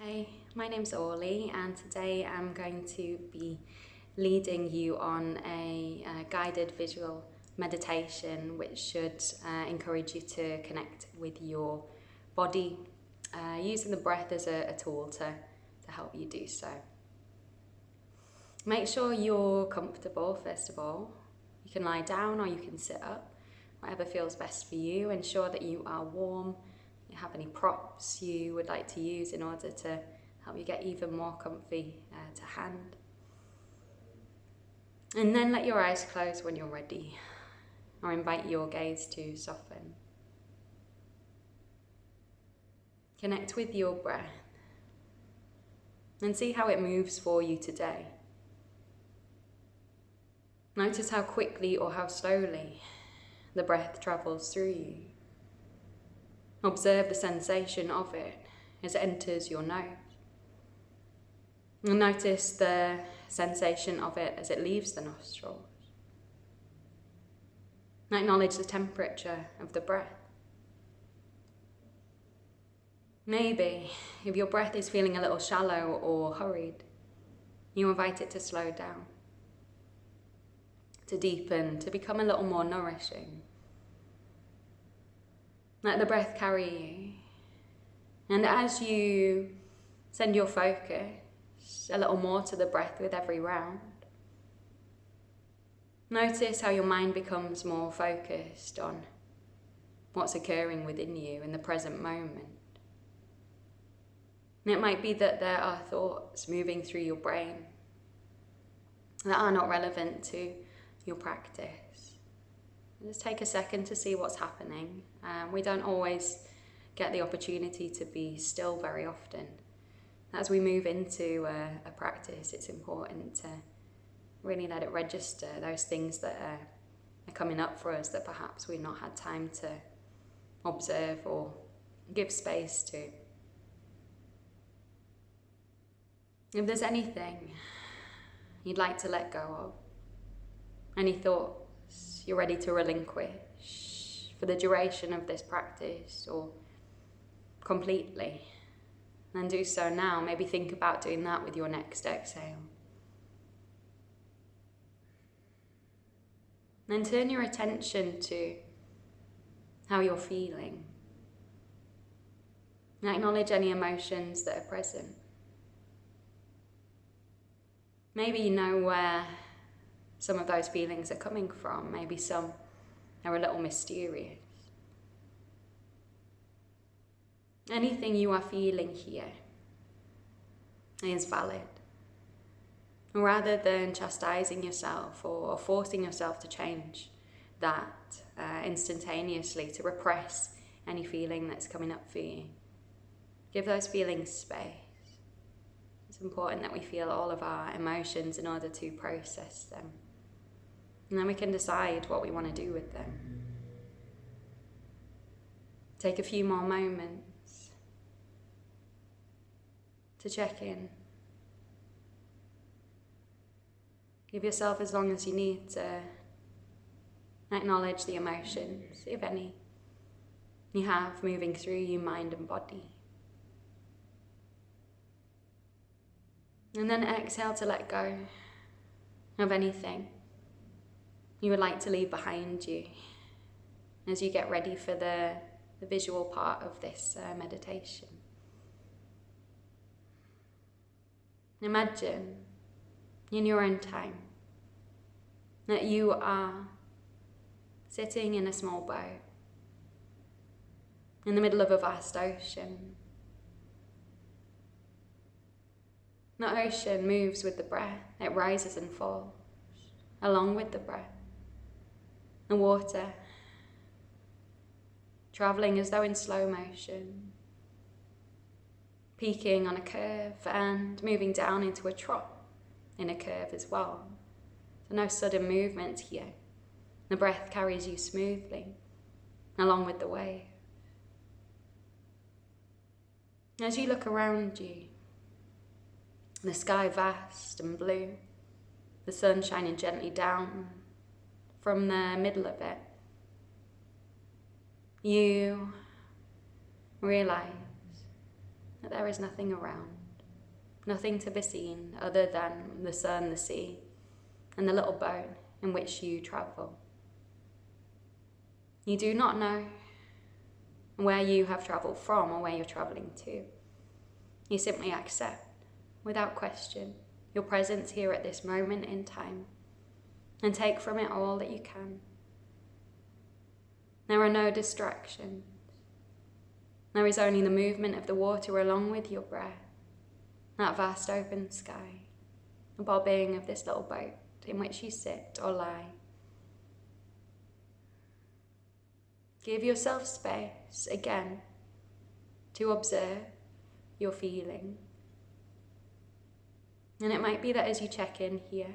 Hey, my name's Orly, and today I'm going to be leading you on a guided visual meditation which should encourage you to connect with your body, using the breath as a tool to help you do so. Make sure you're comfortable first of all. You can lie down or you can sit up, whatever feels best for you. Ensure that you are warm. You have any props you would like to use in order to help you get even more comfy to hand. And then let your eyes close when you're ready, or invite your gaze to soften. Connect with your breath and see how it moves for you today. Notice how quickly or how slowly the breath travels through you. Observe the sensation of it as it enters your nose. And notice the sensation of it as it leaves the nostrils. Acknowledge the temperature of the breath. Maybe, if your breath is feeling a little shallow or hurried, you invite it to slow down, to deepen, to become a little more nourishing. Let the breath carry you. And as you send your focus a little more to the breath with every round, notice how your mind becomes more focused on what's occurring within you in the present moment. And it might be that there are thoughts moving through your brain that are not relevant to your practice. Just take a second to see what's happening. We don't always get the opportunity to be still very often. As we move into a practice, it's important to really let it register those things that are coming up for us that perhaps we've not had time to observe or give space to. If there's anything you'd like to let go of, any thoughts you're ready to relinquish for the duration of this practice or completely, then do so now. Maybe think about doing that with your next exhale. Then turn your attention to how you're feeling. And acknowledge any emotions that are present. Maybe you know where some of those feelings are coming from. Maybe some are a little mysterious. Anything you are feeling here is valid. Rather than chastising yourself or forcing yourself to change that instantaneously, to repress any feeling that's coming up for you, give those feelings space. It's important that we feel all of our emotions in order to process them. And then we can decide what we want to do with them. Take a few more moments to check in. Give yourself as long as you need to acknowledge the emotions, if any, you have moving through you, mind and body. And then exhale to let go of anything you would like to leave behind you as you get ready for the visual part of this meditation. Imagine in your own time that you are sitting in a small boat in the middle of a vast ocean. The ocean moves with the breath. It rises and falls along with the breath. The water traveling as though in slow motion, peaking on a curve and moving down into a trot in a curve as well. So no sudden movement here. The breath carries you smoothly along with the wave. As you look around you, the sky vast and blue, the sun shining gently down from the middle of it, you realize that there is nothing around, nothing to be seen other than the sun, the sea, and the little boat in which you travel. You do not know where you have travelled from or where you're travelling to. You simply accept, without question, your presence here at this moment in time and take from it all that you can. There are no distractions. There is only the movement of the water along with your breath, that vast open sky, the bobbing of this little boat in which you sit or lie. Give yourself space again to observe your feeling. And it might be that as you check in here,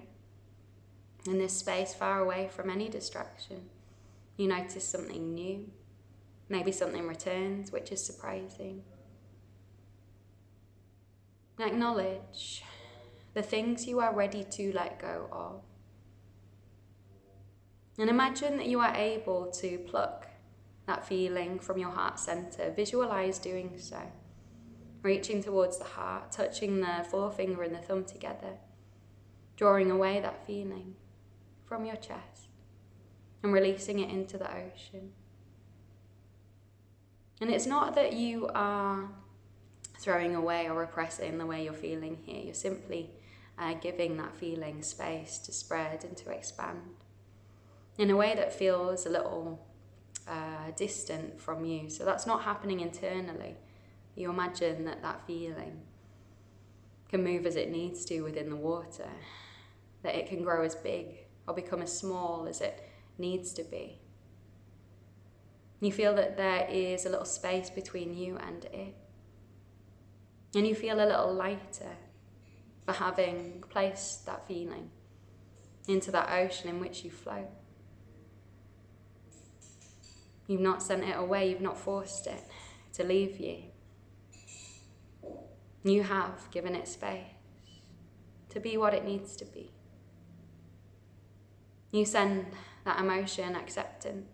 in this space far away from any distraction, you notice something new. Maybe something returns, which is surprising. Acknowledge the things you are ready to let go of. And imagine that you are able to pluck that feeling from your heart center. Visualize doing so. Reaching towards the heart, touching the forefinger and the thumb together, drawing away that feeling from your chest and releasing it into the ocean. And it's not that you are throwing away or repressing the way you're feeling here. You're simply giving that feeling space to spread and to expand in a way that feels a little distant from you. So that's not happening internally. You imagine that that feeling can move as it needs to within the water, that it can grow as big or become as small as it needs to be. You feel that there is a little space between you and it. And you feel a little lighter for having placed that feeling into that ocean in which you float. You've not sent it away, you've not forced it to leave you. You have given it space to be what it needs to be. You send that emotion acceptance.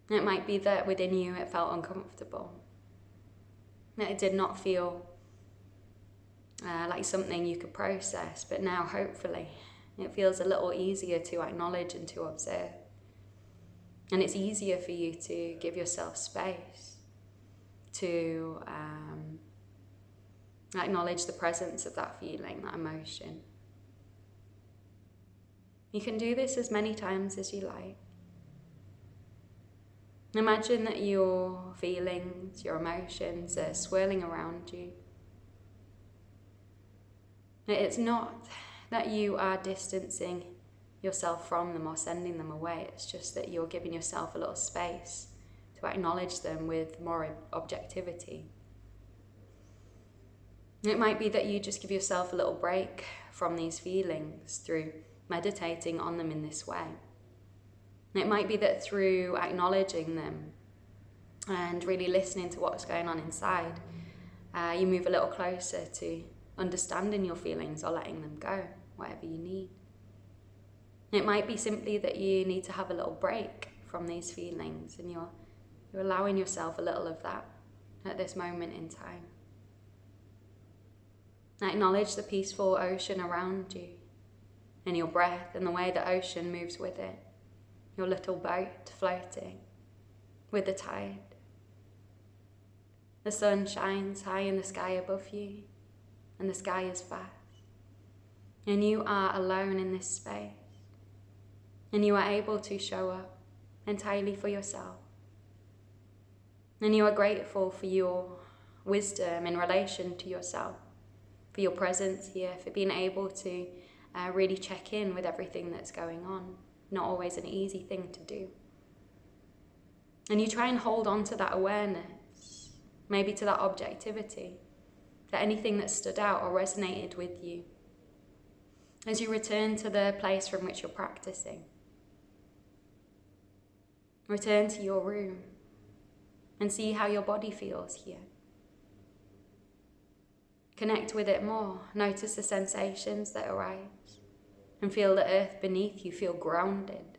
It might be that within you it felt uncomfortable, that it did not feel like something you could process, but now hopefully it feels a little easier to acknowledge and to observe. And it's easier for you to give yourself space to acknowledge the presence of that feeling, that emotion. You can do this as many times as you like. Imagine that your feelings, your emotions are swirling around you. It's not that you are distancing yourself from them or sending them away. It's just that you're giving yourself a little space to acknowledge them with more objectivity. It might be that you just give yourself a little break from these feelings through meditating on them in this way. It might be that through acknowledging them and really listening to what's going on inside, you move a little closer to understanding your feelings or letting them go, whatever you need. It might be simply that you need to have a little break from these feelings and you're allowing yourself a little of that at this moment in time. Acknowledge the peaceful ocean around you and your breath and the way the ocean moves with it. Your little boat floating with the tide. The sun shines high in the sky above you and the sky is vast. And you are alone in this space. And you are able to show up entirely for yourself. And you are grateful for your wisdom in relation to yourself, for your presence here, for being able to really check in with everything that's going on. Not always an easy thing to do. And you try and hold on to that awareness, maybe to that objectivity, to anything that stood out or resonated with you, as you return to the place from which you're practicing. Return to your room and see how your body feels here. Connect with it more. Notice the sensations that arise and feel the earth beneath you. Feel grounded.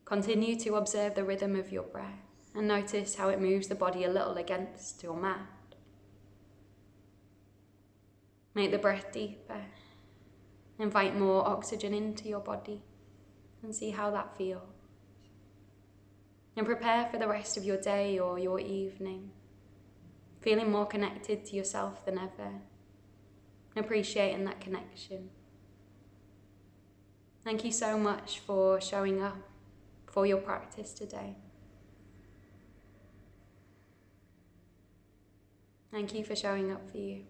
Continue to observe the rhythm of your breath and notice how it moves the body a little against your mat. Make the breath deeper. Invite more oxygen into your body and see how that feels. And prepare for the rest of your day or your evening, feeling more connected to yourself than ever, appreciating that connection. Thank you so much for showing up for your practice today. Thank you for showing up for you.